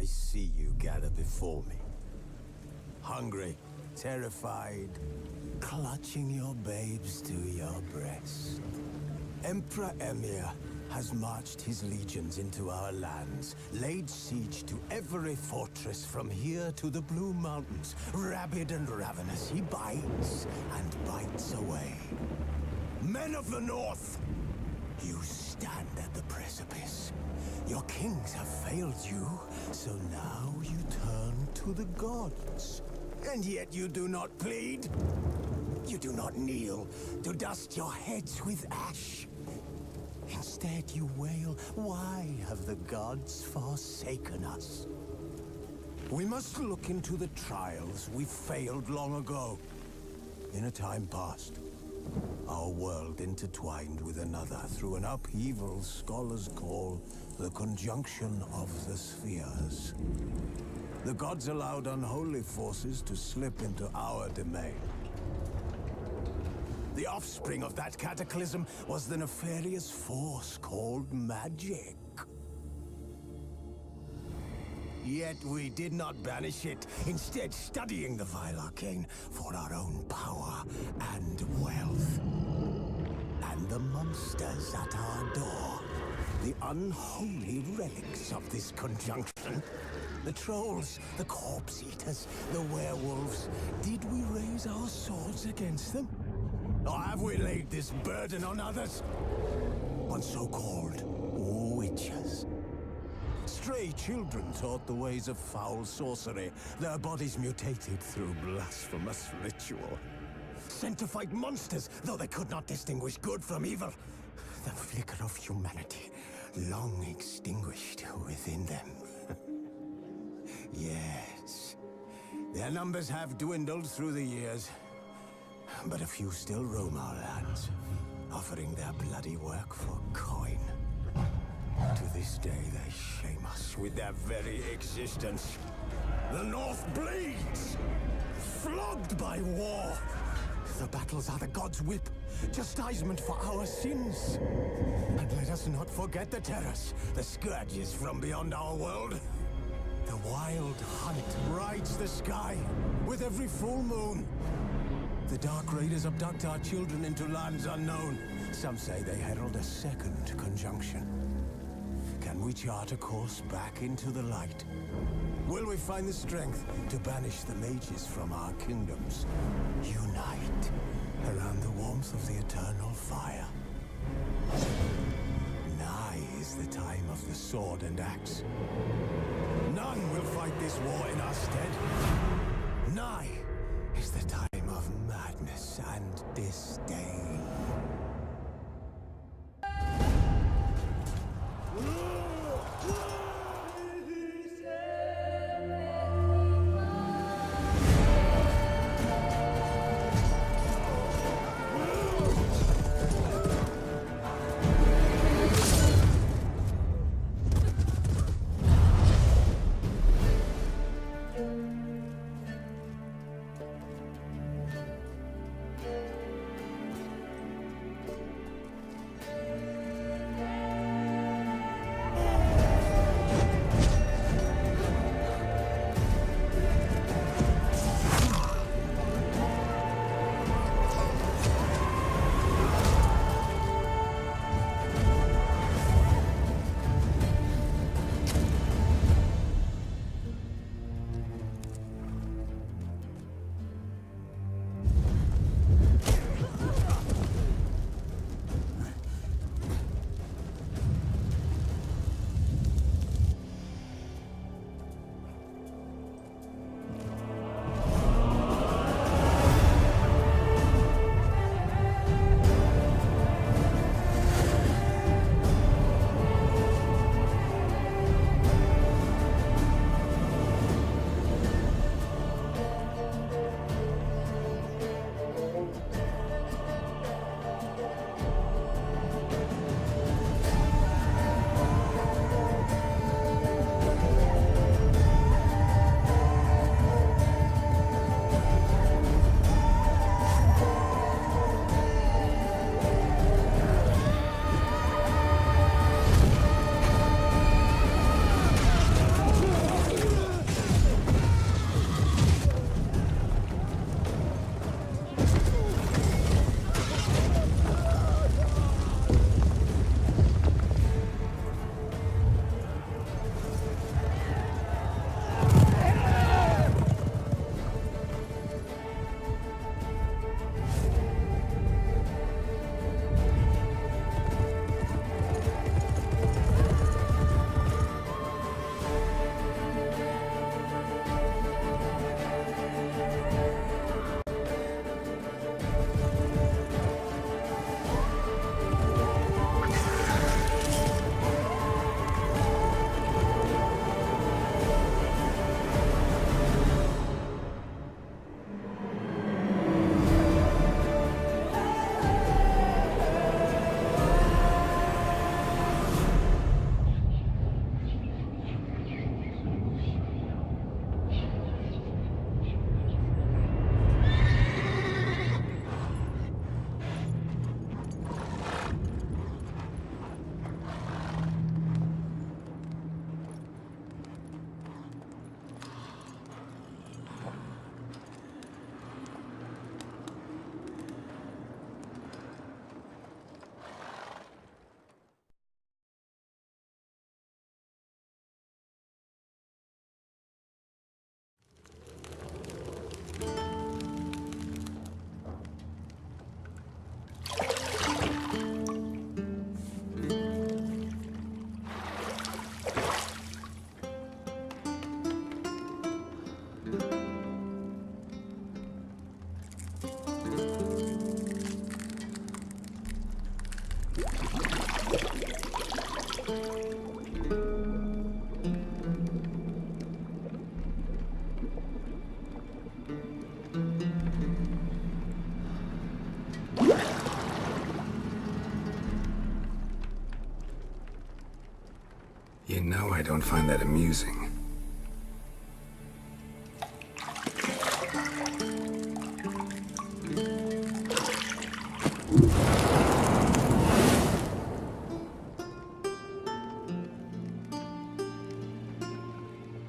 I see you gather before me. Hungry, terrified, clutching your babes to your breast. Emperor Emir has marched his legions into our lands, laid siege to every fortress from here to the Blue Mountains. Rabid and ravenous, he bites and bites away. Men of the North, you stand at the precipice. Your kings have failed you, so now you turn to the gods. And yet you do not plead. You do not kneel to dust your heads with ash. Instead you wail, why have the gods forsaken us? We must look into the trials we failed long ago. In a time past, our world intertwined with another through an upheaval scholars call the conjunction of the spheres. The gods allowed unholy forces to slip into our domain. The offspring of that cataclysm was the nefarious force called magic. Yet we did not banish it, instead studying the vile arcane for our own power and wealth. And the monsters at our door, the unholy relics of this conjunction. The trolls, the corpse eaters, the werewolves. Did we raise our swords against them? Or have we laid this burden on others? On so-called witches. Stray children taught the ways of foul sorcery, their bodies mutated through blasphemous ritual. Sent to fight monsters, though they could not distinguish good from evil. The flicker of humanity, long extinguished within them. Yes, their numbers have dwindled through the years. But a few still roam our lands, offering their bloody work for coin. To this day, they shame us with their very existence. The North bleeds, flogged by war. The battles are the gods' whip, chastisement for our sins. And let us not forget the terrors, the scourges from beyond our world. The wild hunt rides the sky with every full moon. The Dark Raiders abduct our children into lands unknown. Some say they herald a second conjunction. Can we chart a course back into the light? Will we find the strength to banish the mages from our kingdoms? Unite around the warmth of the eternal fire. Nigh is the time of the sword and axe. None will fight this war in our stead. Nigh is the time of madness and disdain. You know I don't find that amusing.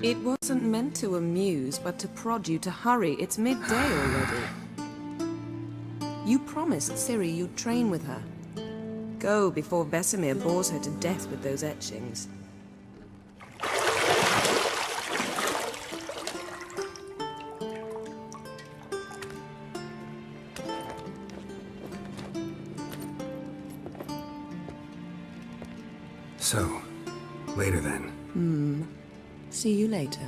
It wasn't meant to amuse, but to prod you to hurry. It's midday already. You promised Ciri you'd train with her. Go before Vesemir bores her to death with those etchings. So, later then. See you later.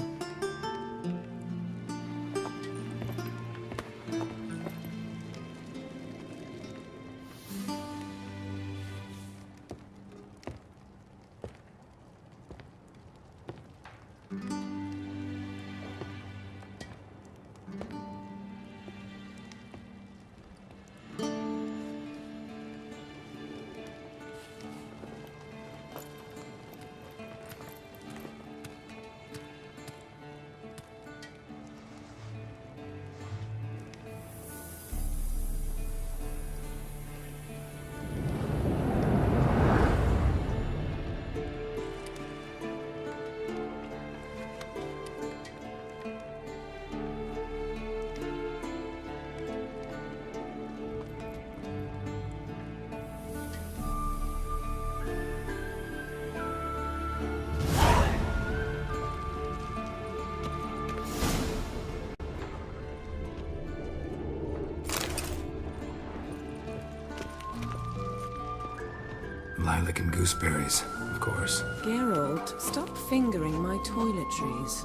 Lilac and gooseberries, of course. Geralt, stop fingering my toiletries.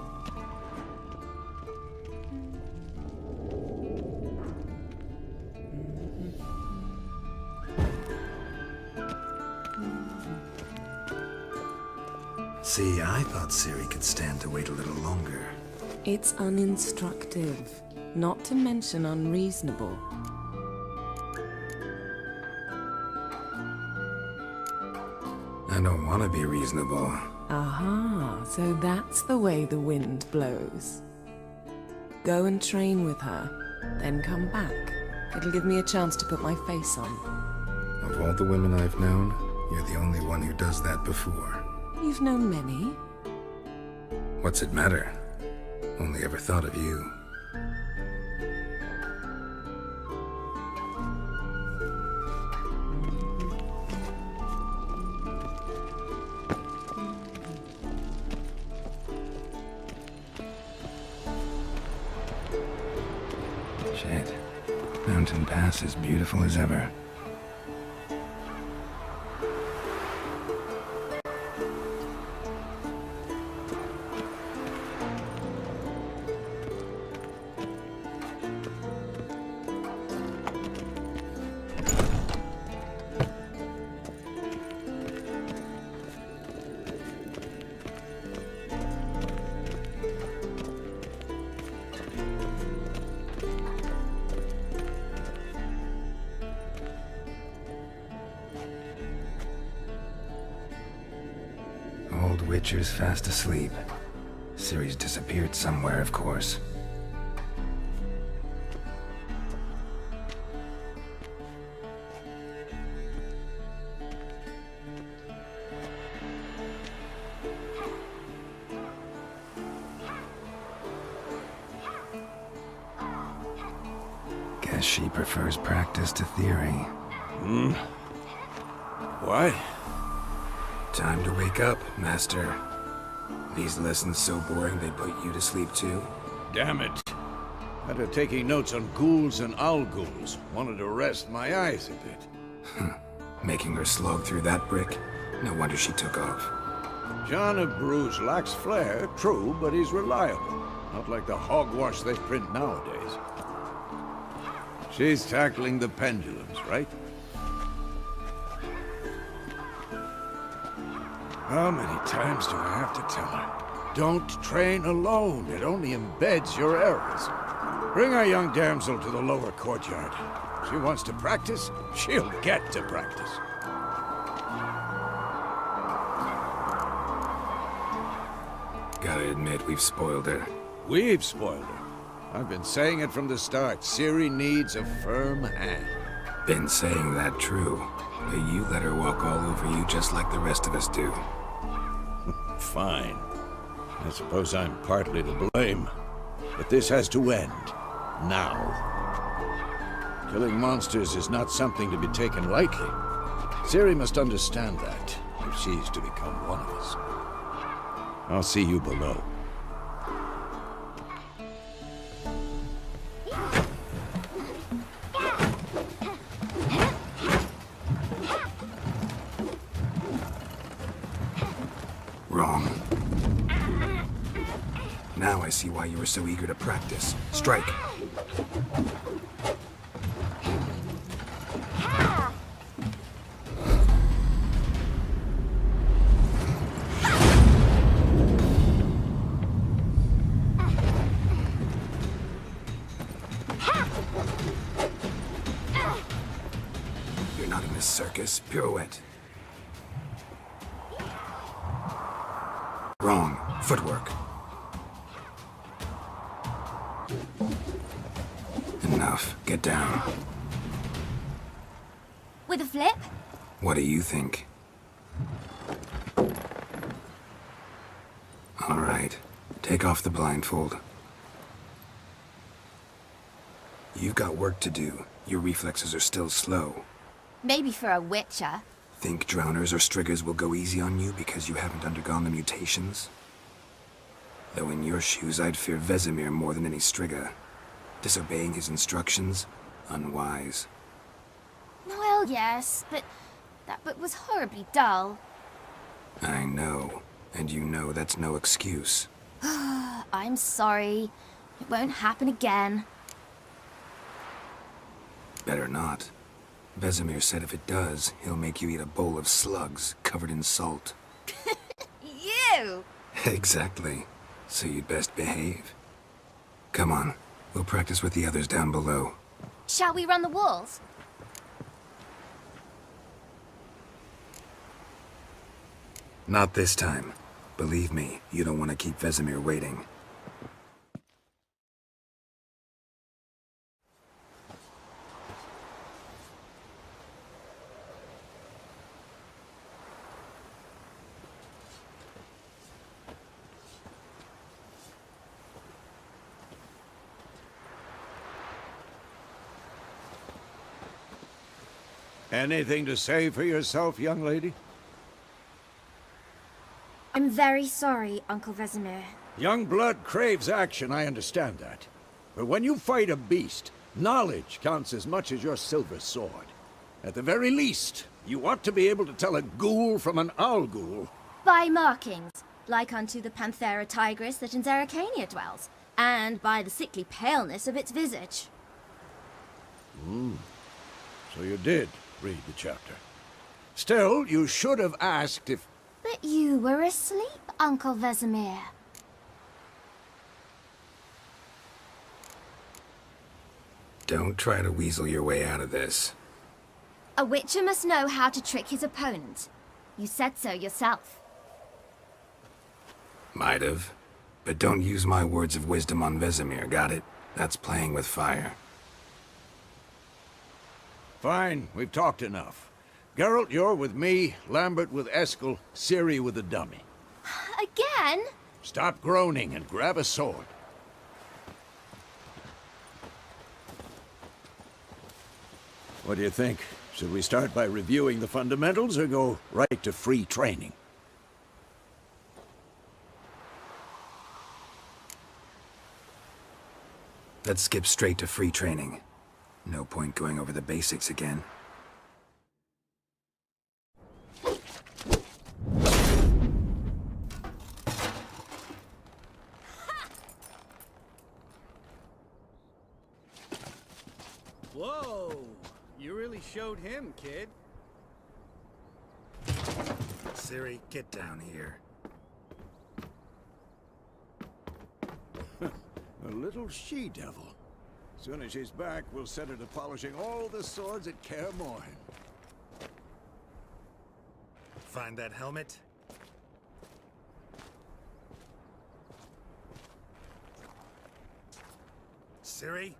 See, I thought Ciri could stand to wait a little longer. It's uninstructive, not to mention unreasonable. I don't want to be reasonable. Aha, so that's the way the wind blows. Go and train with her, then come back. It'll give me a chance to put my face on. Of all the women I've known, you're the only one who does that before. You've known many. What's it matter? Only ever thought of you. Shit. Mountain Pass is beautiful as ever. Old Witcher's fast asleep. Ciri's disappeared somewhere, of course. Guess she prefers practice to theory. What? Time to wake up, Master. These lessons so boring they put you to sleep too? Damn it. After taking notes on ghouls and owl ghouls, wanted to rest my eyes a bit. Making her slog through that brick? No wonder she took off. John of Bruges lacks flair, true, but he's reliable. Not like the hogwash they print nowadays. She's tackling the pendulums, right? How many times do I have to tell her? Don't train alone. It only embeds your errors. Bring our young damsel to the lower courtyard. She wants to practice, she'll get to practice. Gotta admit, we've spoiled her. We've spoiled her. I've been saying it from the start. Ciri needs a firm hand. Been saying that true. But you let her walk all over you just like the rest of us do. Fine. I suppose I'm partly to blame. But this has to end. Now. Killing monsters is not something to be taken lightly. Ciri must understand that, if she's to become one of us. I'll see you below. Wrong. Now I see why you were so eager to practice. Strike. You're not in this circus. Pirouette. Wrong. Footwork. Enough. Get down. With a flip? What do you think? All right. Take off the blindfold. You've got work to do. Your reflexes are still slow. Maybe for a witcher. Think drowners or striggers will go easy on you because you haven't undergone the mutations? Though in your shoes, I'd fear Vesemir more than any strigger. Disobeying his instructions? Unwise. Well, yes, but that book was horribly dull. I know. And you know that's no excuse. I'm sorry. It won't happen again. Better not. Vesemir said if it does, he'll make you eat a bowl of slugs covered in salt. You! Exactly. So you'd best behave. Come on. We'll practice with the others down below. Shall we run the walls? Not this time. Believe me, you don't want to keep Vesemir waiting. Anything to say for yourself, young lady? I'm very sorry, Uncle Vesemir. Young blood craves action, I understand that. But when you fight a beast, knowledge counts as much as your silver sword. At the very least, you ought to be able to tell a ghoul from an owl ghoul. By markings, like unto the Panthera tigris that in Zerrikania dwells, and by the sickly paleness of its visage. So you did read the chapter. Still, you should have asked if... But you were asleep, Uncle Vesemir. Don't try to weasel your way out of this. A witcher must know how to trick his opponent. You said so yourself. Might have. But don't use my words of wisdom on Vesemir, got it? That's playing with fire. Fine, we've talked enough. Geralt, you're with me, Lambert with Eskel, Ciri with the dummy. Again? Stop groaning and grab a sword. What do you think? Should we start by reviewing the fundamentals or go right to free training? Let's skip straight to free training. No point going over the basics again. Whoa! You really showed him, kid. Ciri, get down here. A little she-devil. As soon as she's back, we'll set her to polishing all the swords at Kaer Morhen. Find that helmet? Ciri?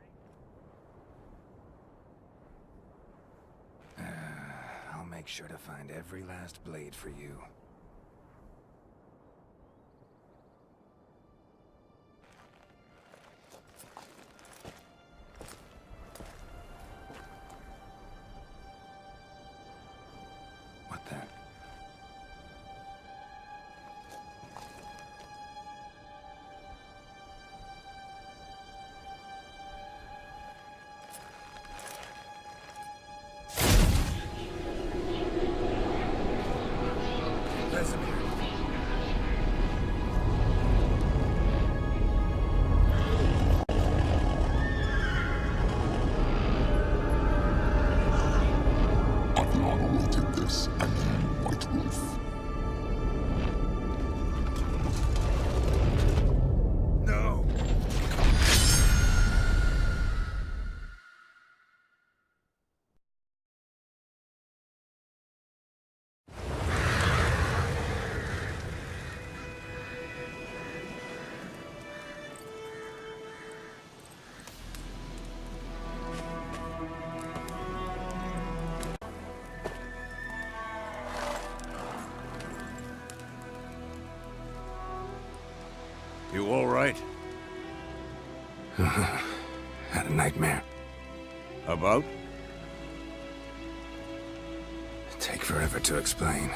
I'll make sure to find every last blade for you. What the? Aviana wanted this, and you, White Wolf. No! You all right? Had a nightmare. About? Take forever to explain.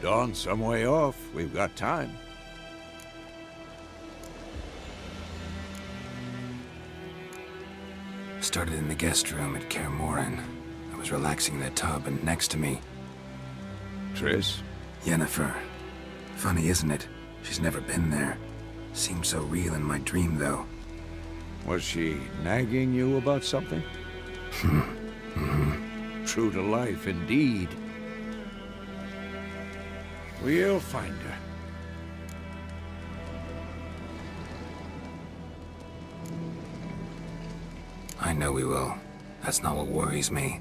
Dawn's some way off. We've got time. Started in the guest room at Kaer Morhen. I was relaxing in the tub, and next to me, Triss? Yennefer. Funny, isn't it? She's never been there. Seemed so real in my dream, though. Was she nagging you about something? True to life, indeed. We'll find her. I know we will. That's not what worries me.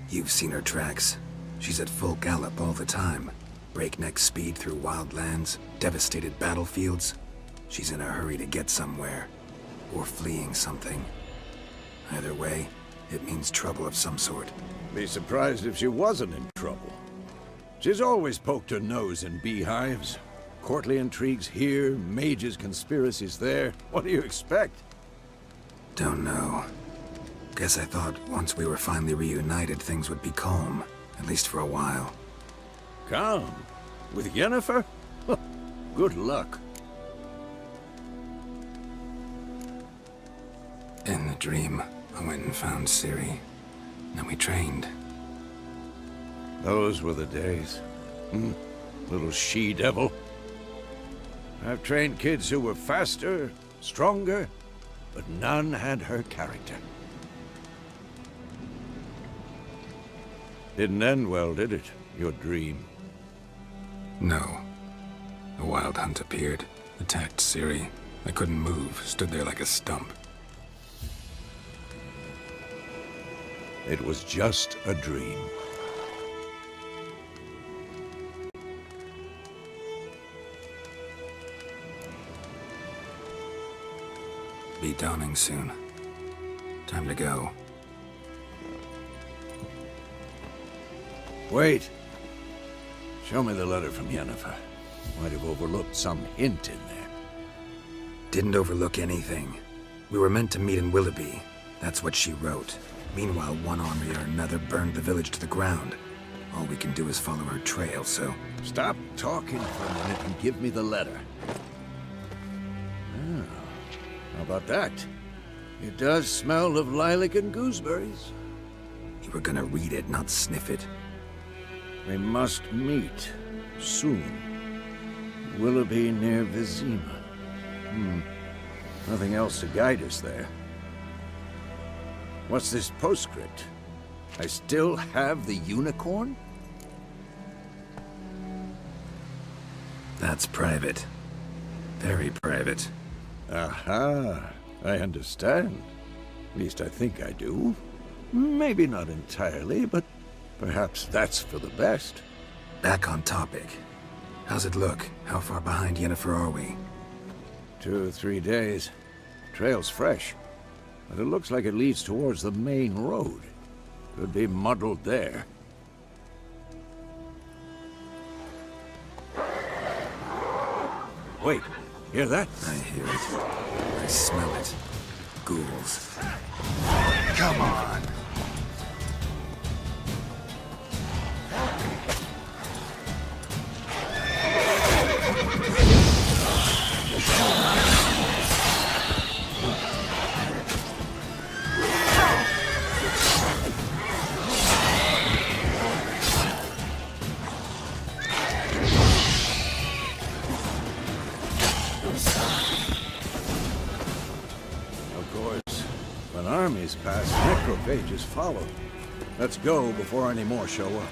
You've seen her tracks. She's at full gallop all the time. Breakneck speed through wild lands, devastated battlefields. She's in a hurry to get somewhere. Or fleeing something. Either way, it means trouble of some sort. Be surprised if she wasn't in trouble. She's always poked her nose in beehives. Courtly intrigues here, mages' conspiracies there. What do you expect? Don't know. Guess I thought once we were finally reunited, things would be calm. At least for a while. Calm? With Yennefer? Good luck. In the dream, I went and found Ciri. Then we trained. Those were the days. Little she-devil. I've trained kids who were faster, stronger, but none had her character. Didn't end well, did it? Your dream? No. A wild hunt appeared, attacked Ciri. I couldn't move, stood there like a stump. It was just a dream. Be dawning soon. Time to go. Wait. Show me the letter from Yennefer. Might have overlooked some hint in there. Didn't overlook anything. We were meant to meet in Willoughby. That's what she wrote. Meanwhile, one army or another burned the village to the ground. All we can do is follow her trail, so... Stop talking for a minute and give me the letter. Ah, how about that? It does smell of lilac and gooseberries. You were gonna read it, not sniff it. We must meet soon. Willoughby near Vizima. Nothing else to guide us there. What's this postscript? I still have the unicorn? That's private. Very private. Aha, I understand. At least I think I do. Maybe not entirely, but perhaps that's for the best. Back on topic. How's it look? How far behind Yennefer are we? 2 or 3 days. Trail's fresh, but it looks like it leads towards the main road. Could be muddled there. Wait, hear that? I hear it. I smell it. Ghouls. Come on! Of course, when armies pass, necrophages follow. Let's go before any more show up.